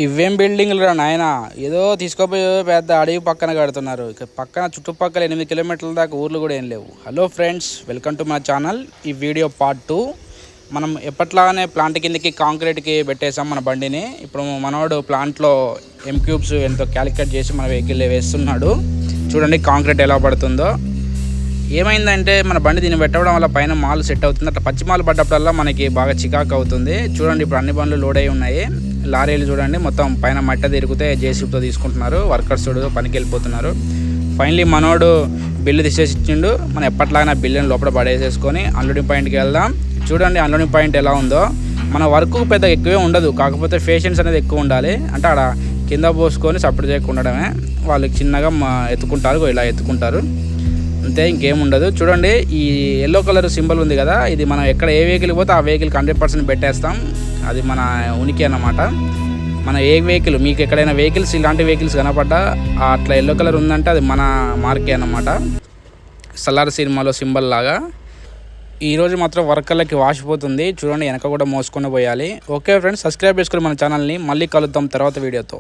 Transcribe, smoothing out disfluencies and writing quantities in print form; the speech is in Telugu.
ఇవేం బిల్డింగ్లు రా నాయన, ఏదో తీసుకోపోయి పెద్ద అడవి పక్కన కడుతున్నారు. ఇక పక్కన చుట్టుపక్కల 8 కిలోమీటర్ల దాకా ఊర్లు కూడా ఏం లేవు. Hello friends, welcome to my channel. ఈ వీడియో పార్ట్ 2. మనం ఎప్పట్లాగానే ప్లాంట్ కిందకి కాంక్రీట్కి పెట్టేసాం మన బండిని. ఇప్పుడు మనవాడు ప్లాంట్లో M3 ఎంతో క్యాలిక్యులేట్ చేసి మన వెహికల్ వేస్తున్నాడు. చూడండి కాంక్రీట్ ఎలా పడుతుందో. ఏమైందంటే మన బండి దీన్ని పెట్టడం వల్ల పైన మాల్ సెట్ అవుతుంది. అట్లా పచ్చి మాల్ పడ్డప్పుడల్లా మనకి బాగా చికాకు అవుతుంది. చూడండి ఇప్పుడు అన్ని బండ్లు లోడ్ అయి ఉన్నాయి. లారీలు చూడండి మొత్తం పైన మట్ట తిరిగితే జేసీబీతో తీసుకుంటున్నారు. వర్కర్స్ చూడు పనికి వెళ్ళిపోతున్నారు. ఫైనలీ మనోడు బిల్లు తీసేసి ఇచ్చిండు. మనం ఎప్పట్లాగా బిల్లుని లోపల పడేసేసుకొని అన్లోడింగ్ పాయింట్కి వెళ్దాం. చూడండి అన్లోడింగ్ పాయింట్ ఎలా ఉందో. మన వర్క్ పెద్ద ఎక్కువే ఉండదు, కాకపోతే పేషెన్స్ అనేది ఎక్కువ ఉండాలి. అంటే ఆడ కింద పోసుకొని సపోర్ట్ చేయకుండా ఉండడమే. వాళ్ళు చిన్నగా ఎత్తుకుంటారు, ఇలా ఎత్తుకుంటారు అంతే, ఇంకేం ఉండదు. చూడండి ఈ ఎల్లో కలర్ సింబల్ ఉంది కదా, ఇది మనం ఎక్కడ ఏ వెహికల్ పోతే ఆ వెహికల్కి 100% పెట్టేస్తాం. అది మన ఉనికి అన్నమాట. మన ఏ వెహికల్ మీకు ఎక్కడైనా వెహికల్స్ ఇలాంటి వెహికల్స్ కనపడ్డా అట్లా ఎల్లో కలర్ ఉందంటే అది మన మార్కే అన్నమాట. సలార్ సినిమాలో సింబల్ లాగా. ఈరోజు మాత్రం వర్కర్లకి వాసిపోతుంది. చూడండి వెనక కూడా మోసుకొని పోయాలి. ఓకే ఫ్రెండ్స్, సబ్స్క్రైబ్ చేసుకుని మన ఛానల్ని. మళ్ళీ కలుద్దాం తర్వాత వీడియోతో.